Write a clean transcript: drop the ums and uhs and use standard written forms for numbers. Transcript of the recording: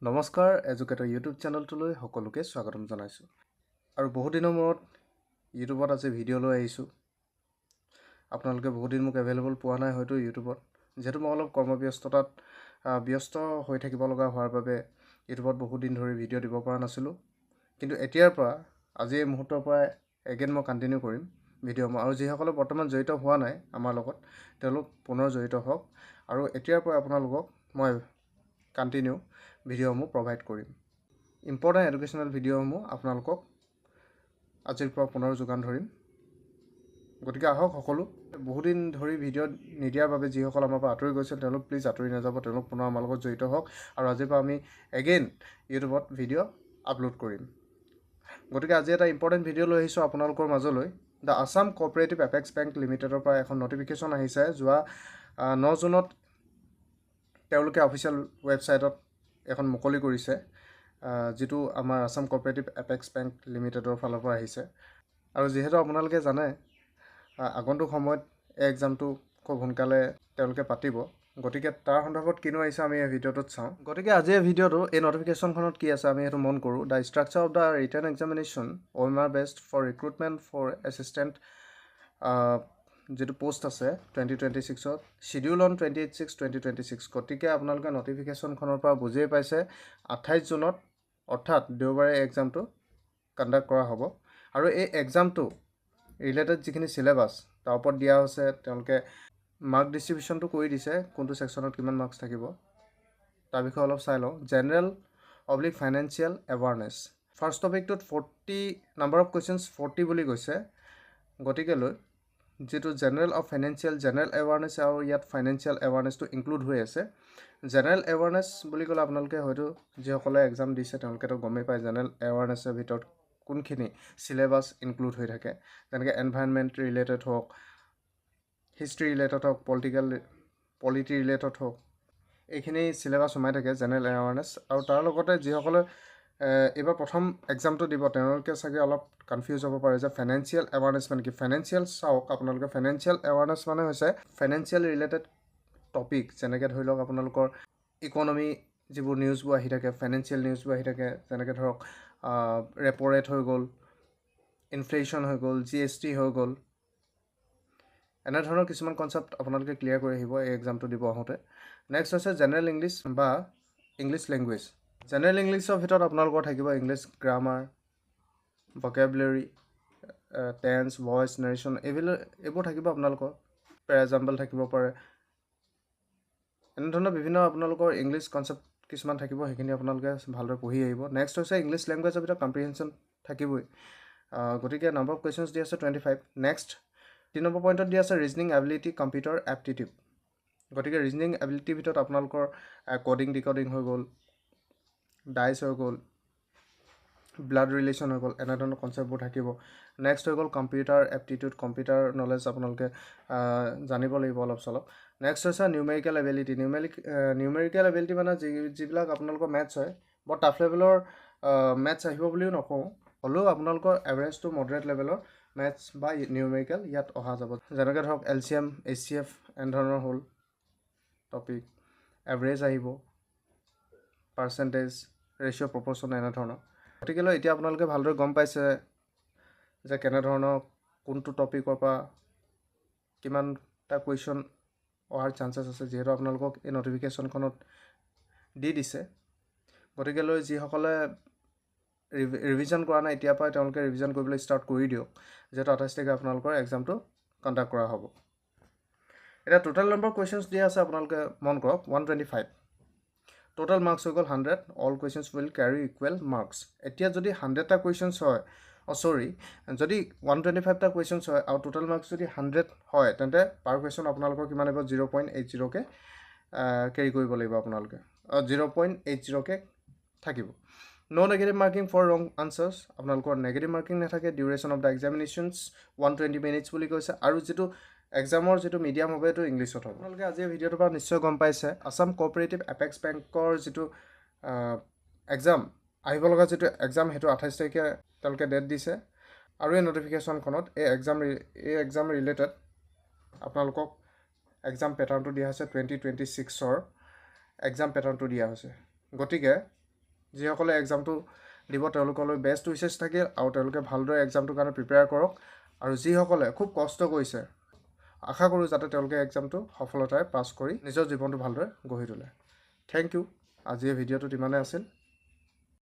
নমস্কাৰ educator YouTube চেনেলটোলৈ সকলোকে স্বাগতম জনাইছোঁ আৰু বহুত দিনৰ মূৰত ইউটিউবত আজি ভিডিঅ' লৈ আহিছোঁ। আপোনালোকে বহুত দিন মোক এভেইলেবল পোৱা নাই হয়তো ইউটিউবত, যিহেতু মই অলপ কৰ্মব্যস্ততাত ব্যস্ত হৈ থাকিব লগা হোৱাৰ বাবে ইউটিউবত বহুত দিন ধৰি ভিডিঅ' দিব পৰা নাছিলোঁ। কিন্তু এতিয়াৰ পৰা আজি এই মুহূৰ্তৰ পৰা এগেইন মই কণ্টিনিউ কৰিম ভিডিঅ' আৰু যিসকলে বৰ্তমান জড়িত হোৱা নাই আমাৰ লগত তেওঁলোক পুনৰ জড়িত হওক আৰু এতিয়াৰ পৰা আপোনালোকক মই কণ্টিনিউ ভিডিঅ'সমূহ প্ৰভাইড কৰিম। ইম্পৰ্টেণ্ট এডুকেশ্যনেল ভিডিঅ'সমূহ আপোনালোকক আজিৰ পৰা পুনৰ যোগান ধৰিম। গতিকে আহক সকলো। বহুদিন ধৰি ভিডিঅ' নিদিয়াৰ বাবে যিসকল আমাৰ পৰা আঁতৰি গৈছিল তেওঁলোক প্লিজ আঁতৰি নাযাব, তেওঁলোক পুনৰ আমাৰ লগত জড়িত হওক আৰু আজিৰ পৰা আমি এগেইন ইউটিউবত ভিডিঅ' আপলোড কৰিম। গতিকে আজি এটা ইম্পৰ্টেণ্ট ভিডিঅ' লৈ আহিছোঁ আপোনালোকৰ মাজলৈ। The Assam cooperative apex bank লিমিটেডৰ পৰা এখন নটিফিকেশ্যন আহিছে। যোৱা 9 জুনত তেওঁলোকে অফিচিয়েল ৱেবছাইটত এখন মুকলি কৰিছে, যিটো আমাৰ আছাম কোঅপাৰেটিভ এপেক্স বেংক লিমিটেডৰ ফালৰ পৰা আহিছে। আৰু যিহেতু আপোনালোকে জানে আগন্তুক সময়ত এই এক্সামটো খুব সোনকালে তেওঁলোকে পাতিব, গতিকে তাৰ সন্দৰ্ভত কিনো আহিছে আমি এই ভিডিঅ'টোত চাওঁ। গতিকে আজি এই ভিডিঅ'টো এই নটিফিকেশ্যনখনত কি আছে আমি সেইটো মন কৰোঁ। The structure of the written examination OMR based for recruitment for assistant যিটো পোষ্ট আছে 2026ত, শ্বিডিউল অন 28/6/2026। গতিকে আপোনালোকে নটিফিকেশ্যনখনৰ পৰা বুজিয়ে পাইছে 28 জুনত অৰ্থাৎ দেওবাৰে এক্সামটো কণ্ডাক্ট কৰা হ'ব। আৰু এই এক্সামটো ৰিলেটেড যিখিনি চিলেবাছ তাৰ ওপৰত দিয়া হৈছে, তেওঁলোকে মাৰ্ক ডিষ্ট্ৰিবিউশ্যনটো কৰি দিছে, কোনটো ছেকশ্যনত কিমান মাৰ্কছ থাকিব তাৰ বিষয়ে অলপ চাই লওঁ। জেনেৰেল/ফাইনেন্সিয়েল এৱাৰনেছ ফাৰ্ষ্ট টপিকটোত 40 নাম্বাৰ অফ কুৱেশ্যনছ 40 বুলি কৈছে। গতিকেলৈ যিটো জেনেৰেল এৱাৰনেছ আৰু ইয়াত ফাইনেন্সিয়েল এৱাৰনেছটো ইনক্লুড হৈ আছে। জেনেৰেল এৱাৰনেছ বুলি ক'লে আপোনালোকে হয়তো যিসকলে এক্সাম দিছে তেওঁলোকেতো গমেই পায় জেনেৰেল এৱাৰনেছৰ ভিতৰত কোনখিনি চিলেবাছ ইনক্লুড হৈ থাকে, যেনেকৈ এনভাইৰনমেণ্ট ৰিলেটেড হওক, হিষ্ট্ৰী ৰিলেটেড হওক, পলিটি ৰিলেটেড হওক, এইখিনি চিলেবাছ সোমাই থাকে জেনেৰেল এৱাৰনেছ। আৰু তাৰ লগতে যিসকলে এইবাৰ প্ৰথম এক্সামটো দিব তেওঁলোকে চাগে অলপ কনফিউজ হ'ব পাৰে যে ফাইনেন্সিয়েল এৱাৰনেছ মানে কি। ফাইনেন্সিয়েল চাওক আপোনালোকে, ফাইনেন্সিয়েল এৱাৰনেছ মানে হৈছে ফাইনেন্সিয়েল ৰিলেটেড টপিক, যেনেকৈ ধৰি লওক আপোনালোকৰ ইকনমি যিবোৰ নিউজবোৰ আহি থাকে, ফাইনেন্সিয়েল নিউজবোৰ আহি থাকে, যেনেকৈ ধৰক ৰেপ' ৰেট হৈ গ'ল, ইনফ্লেশ্যন হৈ গ'ল, GST হৈ গ'ল, এনেধৰণৰ কিছুমান কনচেপ্ট আপোনালোকে ক্লিয়াৰ কৰি আহিব এই এক্সামটো দিব আহোঁতে। নেক্সট হৈছে জেনেৰেল ইংলিছ বা ইংলিছ লেংগুৱেজ। জেনেৰেল ইংলিছৰ ভিতৰত আপোনালোকৰ থাকিব English grammar, vocabulary, tense, voice, narration, এইবোৰ থাকিব আপোনালোকৰ। পেৰাজাম্বল থাকিব পাৰে, এনেধৰণৰ বিভিন্ন আপোনালোকৰ ইংলিছ কনচেপ্ট কিছুমান থাকিব, সেইখিনি আপোনালোকে ভালদৰে পঢ়ি আহিব। নেক্সট হৈছে ইংলিছ লেংগুৱেজৰ ভিতৰত কম্প্ৰিহেনশ্যন থাকিবই। গতিকে নাম্বাৰ অফ কুৱেশ্যনছ দি আছে 25। নেক্সট 3 নম্বৰ পইণ্টত দি আছে ৰিজনিং এবিলিটি, কম্পিউটাৰ এপ্টিটিউড। গতিকে ৰিজনিং এবিলিটিৰ ভিতৰত আপোনালোকৰ কডিং ডিকডিং হৈ গ'ল, ডাইচ হৈ গ'ল, ব্লাড ৰিলেশ্যন হৈ গ'ল, এনেধৰণৰ কনচেপ্টবোৰ থাকিব। নেক্সট হৈ গ'ল কম্পিউটাৰ এপ্টিটিউড, কম্পিউটাৰ নলেজ আপোনালোকে জানিব লাগিব অলপ চলপ। নেক্সট হৈছে নিউমেৰিকেল এবিলিটি। নিউমেৰিকেল এবিলিটি মানে যিবিলাক আপোনালোকৰ মেথছ হয়, বৰ টাফ লেভেলৰ মেথছ আহিব বুলিও নকওঁ, হ'লেও আপোনালোকৰ এভাৰেজ টু মডাৰেট লেভেলৰ মেথছ বা নিউমেৰিকেল ইয়াত অহা যাব। যেনেকৈ ধৰক LCM, HCF এনেধৰণৰ হ'ল টপিক, এভাৰেজ আহিব, পাৰ্চেণ্টেজ, ৰেচিঅ', প্ৰপৰ্চন, এনেধৰণৰ। গতিকেলৈ এতিয়া আপোনালোকে ভালদৰে গম পাইছে যে কেনেধৰণৰ কোনটো টপিকৰ পৰা কিমানটা কুৱেশ্যন অহাৰ চান্সেছ আছে, যিহেতু আপোনালোকক এই নটিফিকেশ্যনখনত দি দিছে। গতিকেলৈ যিসকলে ৰিভিজন কৰা নাই এতিয়াৰ পৰাই তেওঁলোকে ৰিভিজন কৰিবলৈ ষ্টাৰ্ট কৰি দিয়ক, যিহেতু 28 তাৰিখে আপোনালোকৰ এক্সামটো কণ্ডাক্ট কৰা হ'ব। এতিয়া টোটেল নম্বৰ কুৱেশ্যনছ দিয়া আছে, আপোনালোকে মন কৰক 125। টোটেল মাৰ্কছ হৈ গ'ল 100। All questions will carry equal marks. এতিয়া যদি 100টা কুৱেশ্যনছ হয়, যদি 125টা কুৱেশ্যনছ হয় আৰু টোটেল মাৰ্কছ যদি 100 হয়, তেন্তে পাৰ কুৱেশ্যন আপোনালোকৰ কিমান হ'ব, 0.80কৈ কেৰি কৰিব লাগিব আপোনালোকে, 0.80কৈ থাকিব। ন' নেগেটিভ মাৰ্কিং ফৰ ৰং আনচাৰ্ছ, আপোনালোকৰ নেগেটিভ মাৰ্কিং নাথাকে। ডিউৰেশ্যন অফ দ্য এক্সামিনেশ্যনছ 120 মিনিটছ বুলি কৈছে। আৰু যিটো এক্সামৰ যিটো মিডিয়াম হ'ব এইটো ইংলিছত হ'ব। আপোনালোকে আজি এই ভিডিঅ'টোৰ পৰা নিশ্চয় গম পাইছে আছাম কোঅপাৰেটিভ এপেক্স বেংকৰ যিটো এক্সাম আহিব লগা যিটো এক্সাম, সেইটো 28 তাৰিখে তেওঁলোকে ডেট দিছে। আৰু এই নটিফিকেশ্যনখনত এই এক্সাম ৰিলেটেড আপোনালোকক এক্সাম পেটাৰ্ণটো দিয়া হৈছে, 2026ৰ এক্সাম পেটাৰ্ণটো দিয়া হৈছে। গতিকে যিসকলে এক্সামটো দিব তেওঁলোকলৈ বেষ্ট উইচেছ থাকিল আৰু তেওঁলোকে ভালদৰে এক্সামটোৰ কাৰণে প্ৰিপেয়াৰ কৰক আৰু যিসকলে খুব কষ্ট কৰিছে আশা কৰোঁ যাতে তেওঁলোকে এক্সামটো সফলতাৰে পাছ কৰি নিজৰ জীৱনটো ভালদৰে গঢ়ি তোলে। Thank you. আজিৰ ভিডিঅ'টোত ইমানেই আছিল।